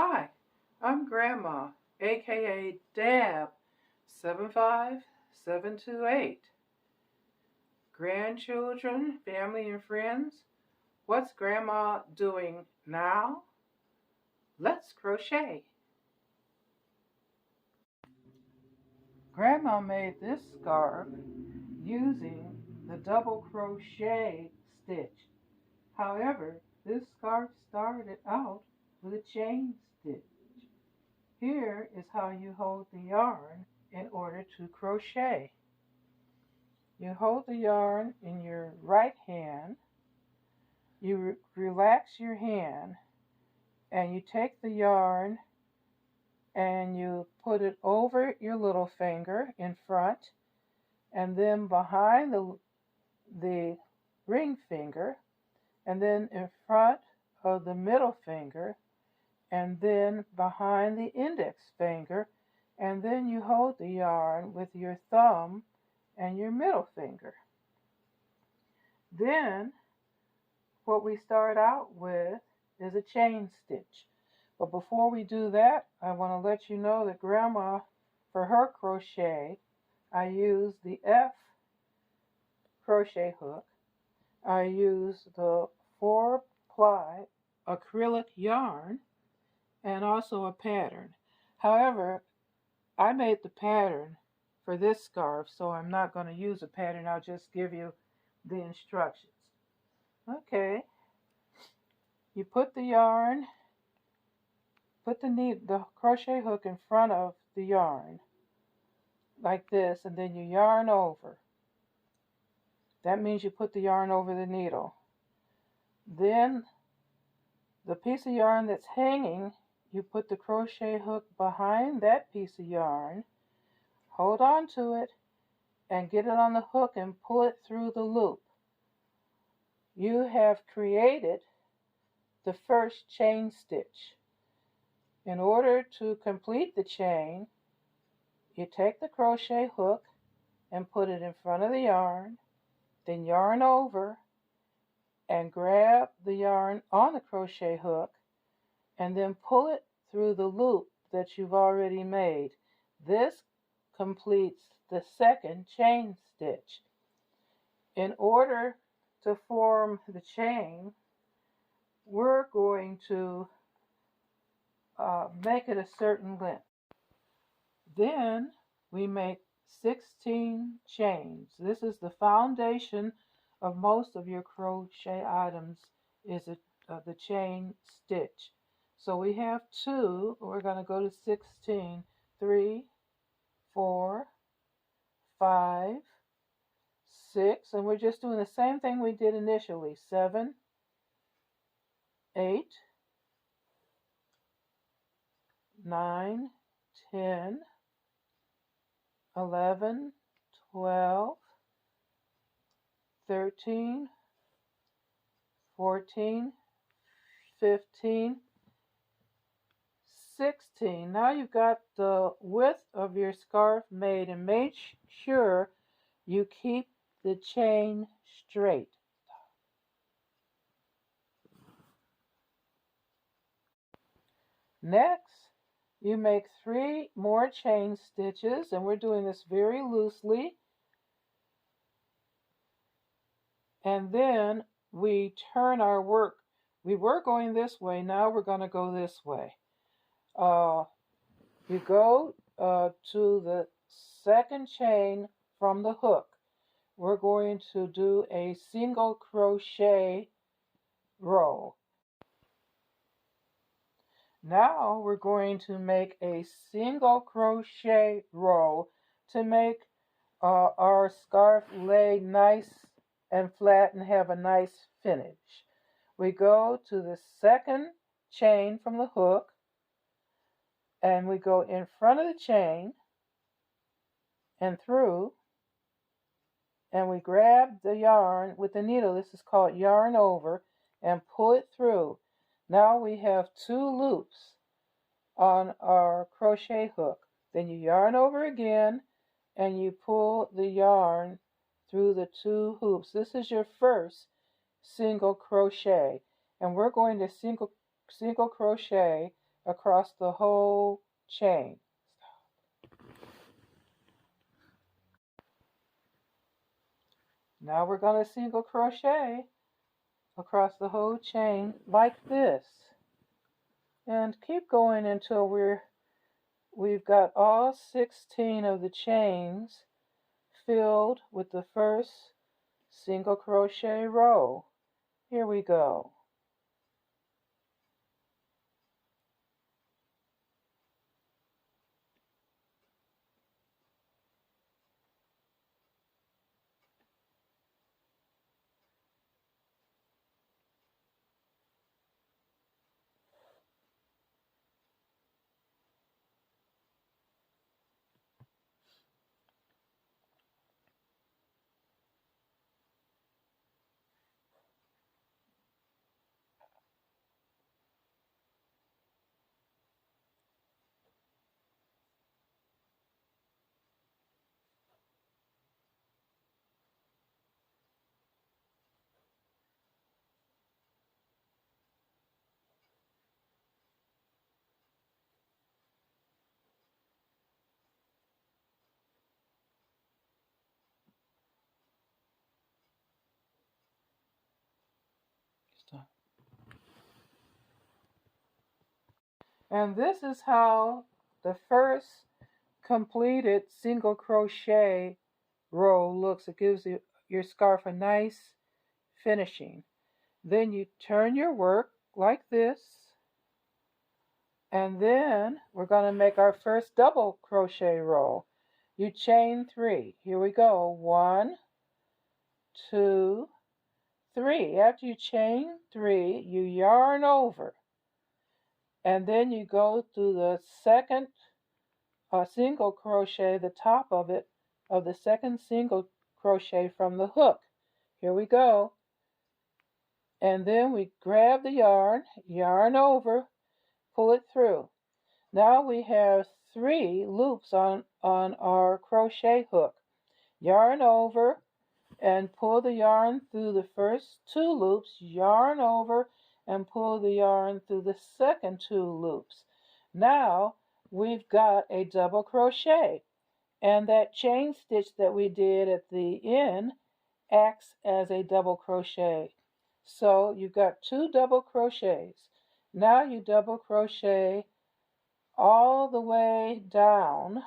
Hi, I'm Grandma, aka Dab 75728. Grandchildren, family, and friends, what's Grandma doing now? Let's crochet. Grandma made this scarf using the double crochet stitch. However, this scarf started out with a chain stitch. Here is how you hold the yarn in order to crochet. You hold the yarn in your right hand, you relax your hand, and you take the yarn and you put it over your little finger in front, and then behind the ring finger, and then in front of the middle finger, and then behind the index finger, and then you hold the yarn with your thumb and your middle finger. Then what we start out with is a chain stitch. But before we do that, I want to let you know that Grandma, for her crochet, I use the F crochet hook. I use the 4-ply acrylic yarn and also a pattern. However, I made the pattern for this scarf, so I'm not going to use a pattern. I'll just give you the instructions. Okay, you put the yarn, put the crochet hook in front of the yarn like this, and then you yarn over. That means you put the yarn over the needle. Then the piece of yarn that's hanging, you put the crochet hook behind that piece of yarn, hold on to it, and get it on the hook and pull it through the loop. You have created the first chain stitch. In order to complete the chain, you take the crochet hook and put it in front of the yarn, then yarn over and grab the yarn on the crochet hook and then pull it through the loop that you've already made. This completes the second chain stitch. In order to form the chain, we're going to make it a certain length. Then we make 16 chains. This is the foundation of most of your crochet items, is the chain stitch. So we have 2, we're going to go to 16, 3, 4, 5, 6, and we're just doing the same thing we did initially. 7, 8, 9, 10, 11, 12, 13, 14, 15, 16. Now you've got the width of your scarf made, and make sure you keep the chain straight. Next, you make 3 more chain stitches, and we're doing this very loosely. And then we turn our work. We were going this way, now we're going to go this way. You go to the second chain from the hook. We're going to do a single crochet row. Now we're going to make a single crochet row to make our scarf lay nice and flat and have a nice finish. We go to the second chain from the hook, and we go in front of the chain and through, and we grab the yarn with the needle. This is called yarn over, and pull it through. Now we have 2 loops on our crochet hook. Then you yarn over again and you pull the yarn through the 2 hoops. This is your first single crochet, and we're going to single crochet across the whole chain. Now we're going to single crochet across the whole chain like this, and keep going until we've got all 16 of the chains filled with the first single crochet row. Here we go. And this is how the first completed single crochet row looks. It gives your scarf a nice finishing. Then you turn your work like this, and then we're going to make our first double crochet row. You chain 3. Here we go. 1, 2, 3. After you chain 3, you yarn over, and then you go through the second single crochet, the top of it, of the second single crochet from the hook. Here we go. And then we grab the yarn over, pull it through. Now we have 3 loops on our crochet hook. Yarn over and pull the yarn through the first 2 loops, yarn over and pull the yarn through the second 2 loops. Now we've got a double crochet, and that chain stitch that we did at the end acts as a double crochet. So you've got 2 double crochets. Now you double crochet all the way down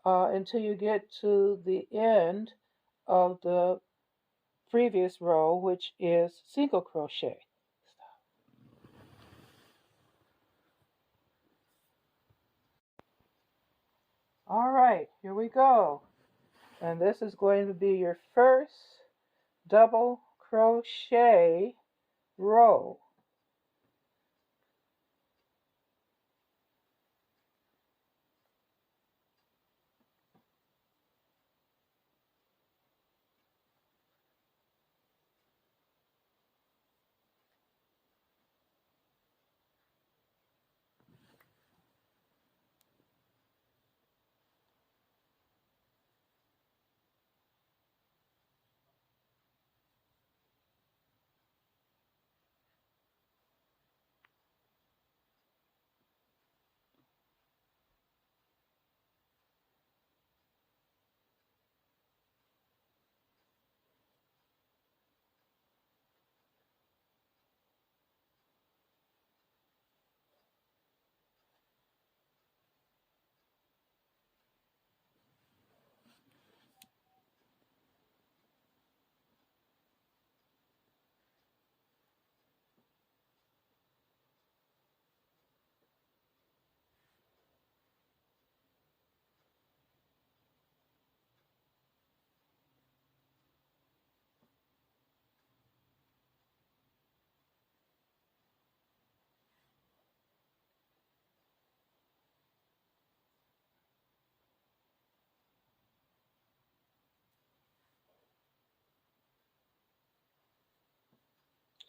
until you get to the end of the previous row, which is single crochet. All right, here we go. And this is going to be your first double crochet row.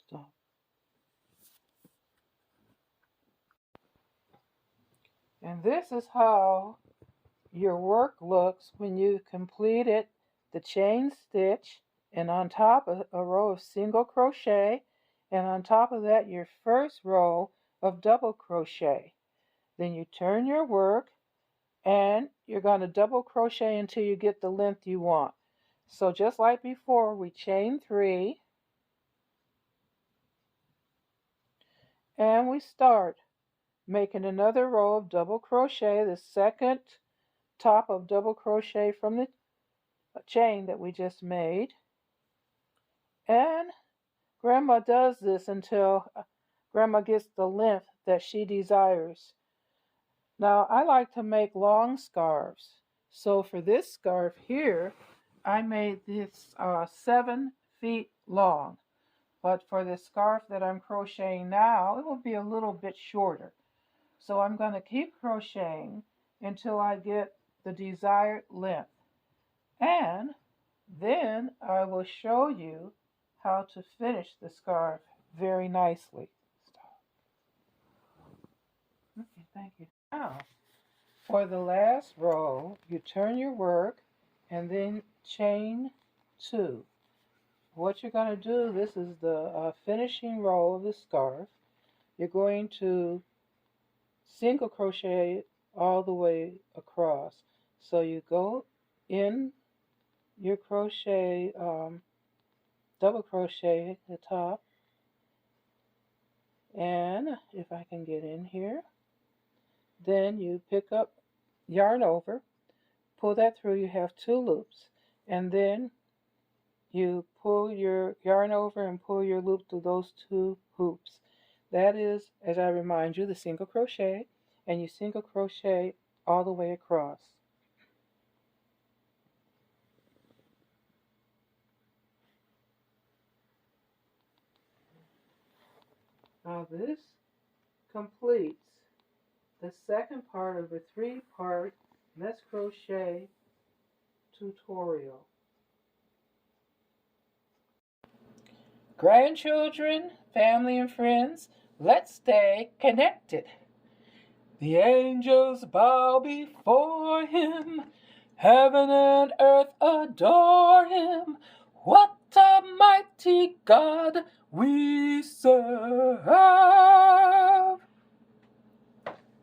Stop. And this is how your work looks when you've completed the chain stitch, and on top a row of single crochet, and on top of that your first row of double crochet. Then you turn your work and you're going to double crochet until you get the length you want. So just like before, we chain 3 and we start making another row of double crochet, the second top of double crochet from the chain that we just made. And Grandma does this until Grandma gets the length that she desires. Now I like to make long scarves. So for this scarf here, I made this 7 feet long. But for the scarf that I'm crocheting now, it will be a little bit shorter. So I'm going to keep crocheting until I get the desired length. And then I will show you how to finish the scarf very nicely. Okay, thank you. Now, for the last row, you turn your work and then chain 2. What you're going to do, this is the finishing row of the scarf. You're going to single crochet all the way across. So you go in your crochet, double crochet at the top, and if I can get in here, then you pick up yarn over, pull that through, you have 2 loops, and then you pull your yarn over and pull your loop through those 2 hoops. That is, as I remind you, the single crochet, and you single crochet all the way across. Now this completes the second part of a 3-part mesh crochet tutorial. Grandchildren, family and friends, let's stay connected. The angels bow before him, heaven and earth adore him. What a mighty God we serve.